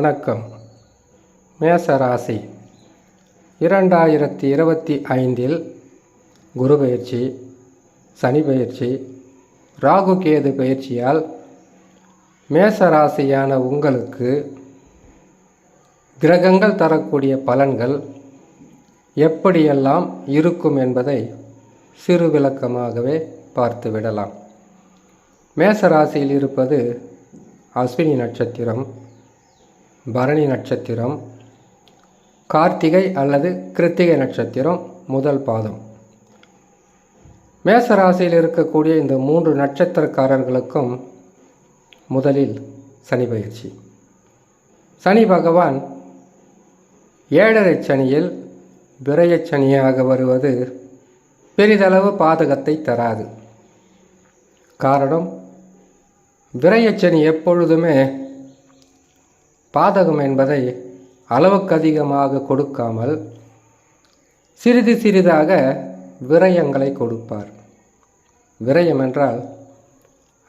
வணக்கம். மேசராசி 2025 குரு பயிற்சி, சனி பயிற்சி, ராகு கேது பயிற்சியால் மேசராசியான உங்களுக்கு கிரகங்கள் தரக்கூடிய பலன்கள் எப்படியெல்லாம் இருக்கும் என்பதை சிறு விளக்கமாகவே பார்த்துவிடலாம். மேசராசியில் இருப்பது அஸ்வினி நட்சத்திரம், பரணி நட்சத்திரம், கார்த்திகை அல்லது கிருத்திகை நட்சத்திரம் முதல் பாதம். மேசராசியில் இருக்கக்கூடிய இந்த 3 நட்சத்திரக்காரர்களுக்கும் முதலில் சனி பயிற்சி. சனி பகவான் 7.5 சனியில் விரயச் சனியாக வருவது பெரிதளவு பாதகத்தை தராது. காரணம், விரயச் சனி எப்பொழுதுமே பாதகம் என்பதை அளவுக்கு அதிகமாக கொடுக்காமல் சிறிது சிறிதாக விரயங்களை கொடுப்பார். விரயம் என்றால்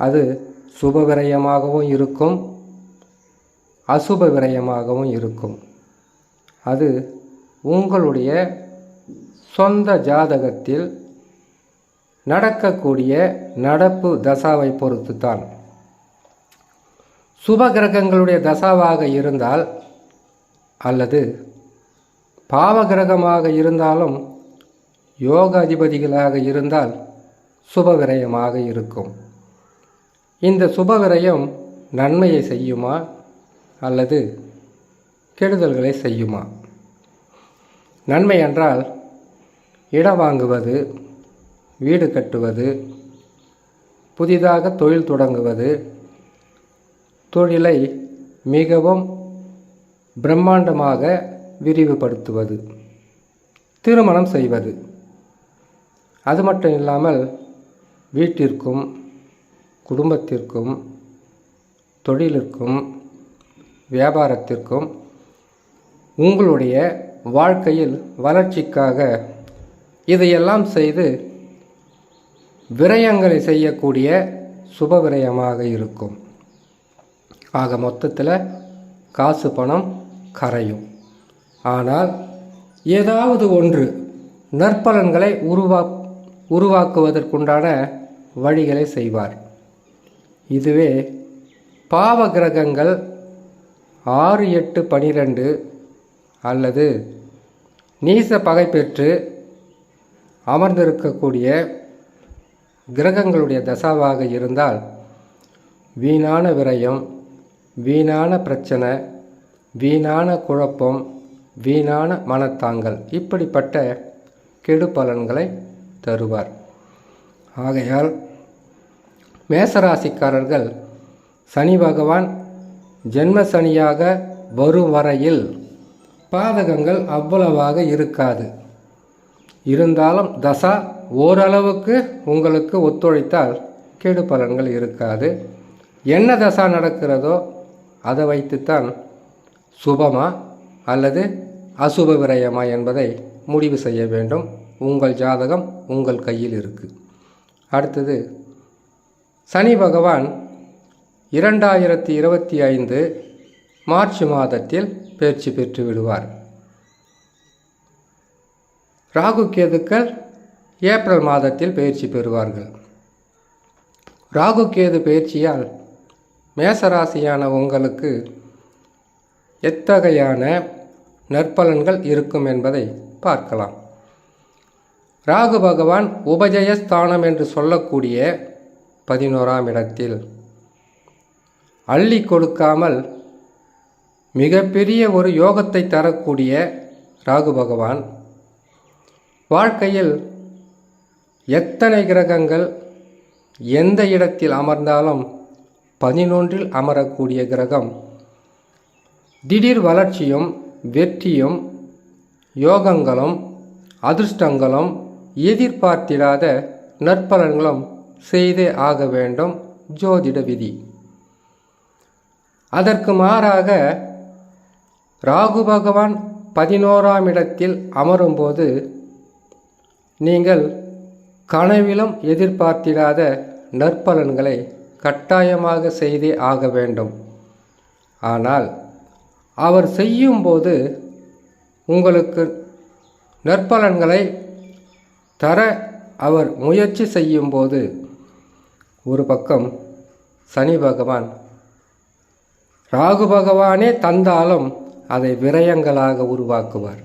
அது சுப விரயமாகவும் இருக்கும், அசுப விரயமாகவும் இருக்கும். அது உங்களுடைய சொந்த ஜாதகத்தில் நடக்கக்கூடிய நடப்பு தசாவை பொறுத்து தான். சுப கிரகங்களுடைய தசாவாக இருந்தால் அல்லது பாவ கிரகமாக இருந்தாலும் யோக அதிபதிகளாக இருந்தால் சுப விரயமாக இருக்கும். இந்த சுப விரயம் நன்மையை செய்யுமா அல்லது கெடுதல்களை செய்யுமா? நன்மை என்றால் இடம் வாங்குவது, வீடு கட்டுவது, புதிதாக தொழில் தொடங்குவது, தொழிலை மிகவும் பிரம்மாண்டமாக விரிவுபடுத்துவது, திருமணம் செய்வது. அது மட்டும் இல்லாமல் வீட்டிற்கும் குடும்பத்திற்கும் தொழிலுக்கும் வியாபாரத்திற்கும் உங்களுடைய வாழ்க்கையில் வளர்ச்சிக்காக இதையெல்லாம் செய்து விரயங்களை செய்யக்கூடிய சுப விரயமாக இருக்கும். ஆக மொத்தத்தில் காசு பணம் கரையும். ஆனால் ஏதாவது ஒன்று நற்பலன்களை உருவாக்குவதற்குண்டான வழிகளை செய்வார். இதுவே பாவ கிரகங்கள் 6, 8, 12 அல்லது நீச பகை பெற்று அமர்ந்திருக்கக்கூடிய கிரகங்களுடைய தசாவாக இருந்தால் வீணான விரயம், வீணான பிரச்சனை, வீணான குழப்பம், வீணான மனத்தாங்கல், இப்படிப்பட்ட கெடு பலன்களை தருவார். ஆகையால் மேசராசிக்காரர்கள் சனி பகவான் ஜென்ம சனியாக வரும் வரையில் பாதகங்கள் அவ்வளவாக இருக்காது. இருந்தாலும் தசா ஓரளவுக்கு உங்களுக்கு ஒத்துழைத்தால் கெடு பலன்கள் இருக்காது. என்ன தசா நடக்கிறதோ அதை வைத்துத்தான் சுபமா அல்லது அசுப விரயமா என்பதை முடிவு செய்ய வேண்டும். உங்கள் ஜாதகம் உங்கள் கையில் இருக்குது. அடுத்தது, சனி பகவான் 2025 மார்ச் மாதத்தில் பயிற்சி பெற்று விடுவார். ராகு கேதுக்கள் ஏப்ரல் மாதத்தில் பயிற்சி பெறுவார்கள். ராகு கேது பயிற்சியால் மேசராசியான உங்களுக்கு எத்தகையான நற்பலன்கள் இருக்கும் என்பதை பார்க்கலாம். ராகு பகவான் உபஜயஸ்தானம் என்று சொல்லக்கூடிய 11ஆம் இடத்தில் அள்ளி கொடுக்காமல் மிகப்பெரிய ஒரு யோகத்தை தரக்கூடிய ராகு பகவான் வாழ்க்கையில் எத்தனை கிரகங்கள் எந்த இடத்தில் அமர்ந்தாலும் 11இல் அமரக்கூடிய கிரகம் திடீர் வளர்ச்சியும் வெற்றியும் யோகங்களும் அதிர்ஷ்டங்களும் எதிர்பார்த்திடாத நற்பலன்களும் செய்தே ஆக வேண்டும். ஜோதிட விதி. அதற்கு மாறாக ராகு பகவான் 11ஆம் இடத்தில் அமரும்போது நீங்கள் கனவிலும் எதிர்பார்த்திடாத நற்பலன்களை கட்டாயமாக செய்தே ஆக வேண்டும். ஆனால் அவர் செய்யும்போது உங்களுக்கு நற்பலன்களை தர அவர் முயற்சி செய்யும்போது ஒரு பக்கம் சனி பகவான் ராகு பகவானே தந்தாலும் அதை விரயங்களாக உருவாக்குவார்.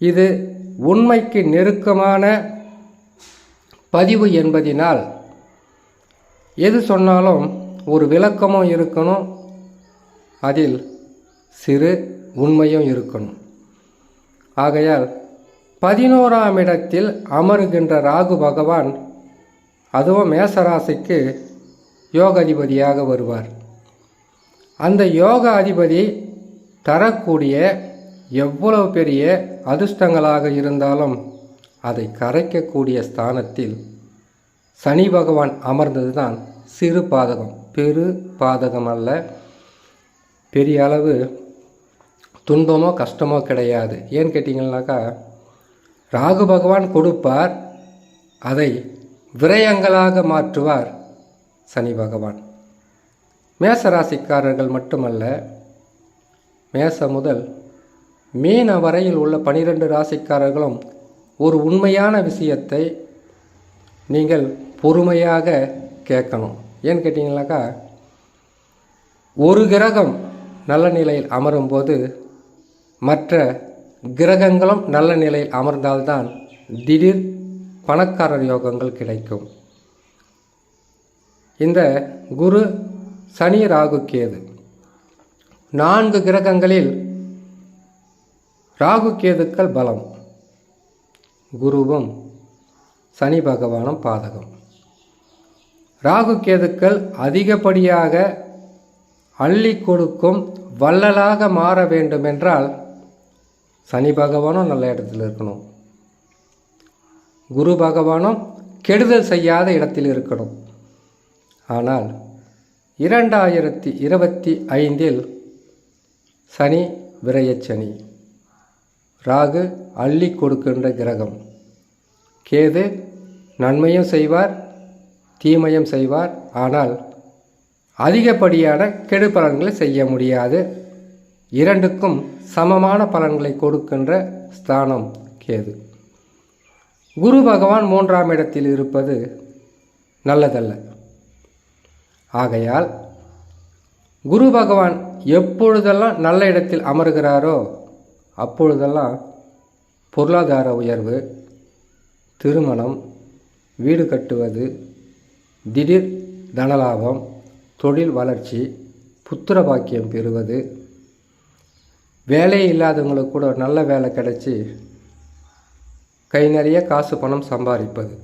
இது உண்மைக்கு நெருக்கமான பதிவு என்பதினால் எது சொன்னாலும் ஒரு விளக்கமும் இருக்கணும், அதில் சிறு உண்மையும் இருக்கணும். ஆகையால் 11ஆம் இடத்தில் அமருகின்ற ராகு பகவான் அதுவும் மேசராசிக்கு யோக அதிபதியாக வருவார். அந்த யோக அதிபதி தரக்கூடிய எவ்வளவு பெரிய அதிர்ஷ்டங்களாக இருந்தாலும் அதை கரைக்கக்கூடிய ஸ்தானத்தில் சனி பகவான் அமர்ந்தது தான் சிறு பாதகம், பெரு பாதகம் அல்ல. பெரிய அளவு துன்பமோ கஷ்டமோ கிடையாது. ஏன்னு கேட்டிங்கன்னாக்கா, ராகு பகவான் கொடுப்பார், அதை விரயங்களாக மாற்றுவார் சனி பகவான். மேசராசிக்காரர்கள் மட்டுமல்ல, மேச முதல் மீன வரையில் உள்ள 12 ராசிக்காரர்களும் ஒரு உண்மையான விஷயத்தை நீங்கள் பொறுமையாக கேட்கணும். ஏன்னு கேட்டிங்கனாக்கா, ஒரு கிரகம் நல்ல நிலையில் அமரும்போது மற்ற கிரகங்களும் நல்ல நிலையில் அமர்ந்தால்தான் திடீர் பணக்காரர் யோகங்கள் கிடைக்கும். இந்த குரு, சனி, ராகு, கேது 4 கிரகங்களில் ராகு கேதுக்கள் பலம், குருவும் சனி பகவானும் பாதகம். ராகு கேதுக்கள் அதிகப்படியாக அள்ளி கொடுக்கும் வள்ளலாக மாற வேண்டுமென்றால் சனி பகவானும் நல்ல இடத்தில் இருக்கணும், குரு பகவானும் கெடுதல் செய்யாத இடத்தில் இருக்கணும். ஆனால் 2025 சனி விரயச்சனி, ராகு அள்ளி கொடுக்கின்ற கிரகம், கேது நன்மையும் செய்வார் தீமையும் செய்வார், ஆனால் அதிகப்படியான கெடு பலன்களை செய்ய முடியாது. இரண்டுக்கும் சமமான பலன்களை கொடுக்கின்ற ஸ்தானம் கேது. குரு பகவான் 3ஆம் இடத்தில் இருப்பது நல்லதல்ல. ஆகையால் குரு பகவான் எப்பொழுதெல்லாம் நல்ல இடத்தில் அமர்கிறாரோ அப்பொழுதெல்லாம் பொருளாதார உயர்வு, திருமணம், வீடு கட்டுவது, திடீர் தனலாபம், தொழில் வளர்ச்சி, புத்திர பாக்கியம் பெறுவது, வேலை இல்லாதவங்களுக்கு கூட நல்ல வேலை கிடைச்சி கை நிறைய காசு பணம் சம்பாதிப்பது,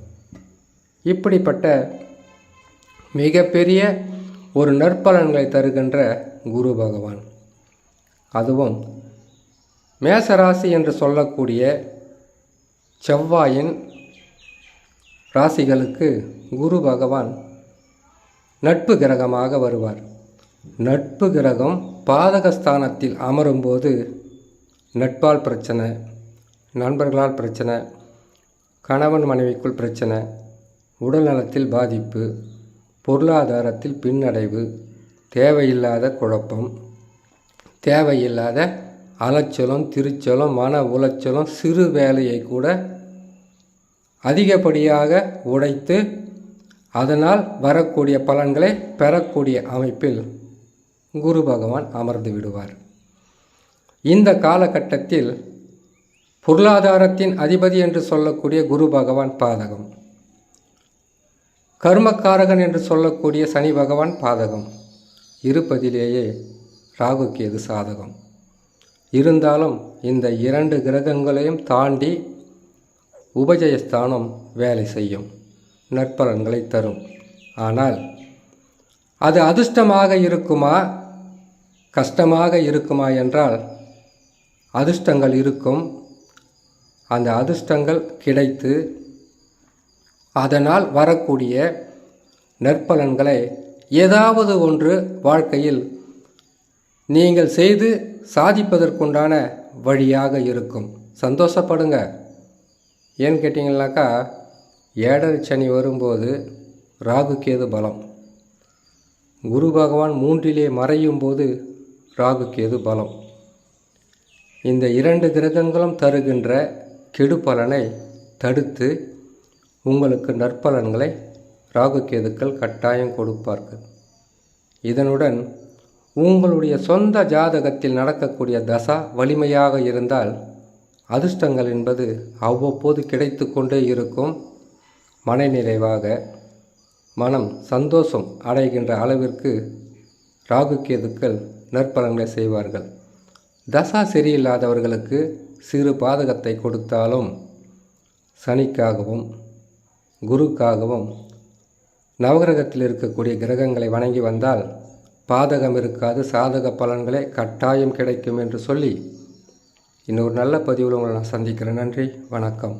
இப்படிப்பட்ட மிகப்பெரிய ஒரு நற்பலன்களை தருகின்ற குரு பகவான். அதுவும் மேசராசி என்று சொல்லக்கூடிய செவ்வாயின் ராசிகளுக்கு குரு பகவான் நட்பு கிரகமாக வருவார். நட்பு கிரகம் பாதகஸ்தானத்தில் அமரும்போது நட்பால் பிரச்சனை, நண்பர்களால் பிரச்சனை, கணவன் மனைவிக்குள் பிரச்சனை, உடல் நலத்தில் பாதிப்பு, பொருளாதாரத்தில் பின்னடைவு, தேவையில்லாத குழப்பம், தேவையில்லாத அலைச்சலும் திருச்சலும் மன உளைச்சலும், சிறு வேலையை கூட அதிகப்படியாக உடைத்து அதனால் வரக்கூடிய பலன்களை பெறக்கூடிய அமைப்பில் குரு பகவான் அமர்ந்து விடுவார். இந்த காலகட்டத்தில் பொருளாதாரத்தின் அதிபதி என்று சொல்லக்கூடிய குரு பகவான் பாதகம், கர்மக்காரகன் என்று சொல்லக்கூடிய சனி பகவான் பாதகம், இருப்பதிலேயே ராகு கேது சாதகம். இருந்தாலும் இந்த 2 கிரகங்களையும் தாண்டி உபஜயஸ்தானம் வேலை செய்யும், நற்பலன்களை தரும். ஆனால் அது அதிர்ஷ்டமாக இருக்குமா கஷ்டமாக இருக்குமா என்றால் அதிர்ஷ்டங்கள் இருக்கும். அந்த அதிர்ஷ்டங்கள் கிடைத்து அதனால் வரக்கூடிய நற்பலன்களை ஏதாவது ஒன்று வாழ்க்கையில் நீங்கள் செய்து சாதிப்பதற்குண்டான வழியாக இருக்கும். சந்தோஷப்படுங்க. ஏன்னு கேட்டிங்கனாக்கா, 7 சனி வரும்போது ராகு கேது பலம், குரு பகவான் 3லே மறையும் போது ராகு கேது பலம். இந்த 2 கிரகங்களும் தருகின்ற கெடு பலனை தடுத்து உங்களுக்கு நற்பலன்களை ராகு கேதுக்கள் கட்டாயம் கொடுப்பார்கள். இதனுடன் உங்களுடைய சொந்த ஜாதகத்தில் நடக்கக்கூடிய தசா வலிமையாக இருந்தால் அதிர்ஷ்டங்கள் என்பது அவ்வப்போது கிடைத்து கொண்டே இருக்கும். மனநிறைவாக மனம் சந்தோஷம் அடைகின்ற அளவிற்கு ராகு கேதுக்கள் நற்பலன்களை செய்வார்கள். தசா சரியில்லாதவர்களுக்கு சிறு பாதகத்தை கொடுத்தாலும் சனிக்காகவும் குருக்காகவும் நவகிரகத்தில் இருக்கக்கூடிய கிரகங்களை வணங்கி வந்தால் பாதகம் இருக்காது, சாதக பலன்களே கட்டாயம் கிடைக்கும் என்று சொல்லி இன்னொரு நல்ல பதிவில் உங்களை நான் சந்திக்கிறேன். நன்றி, வணக்கம்.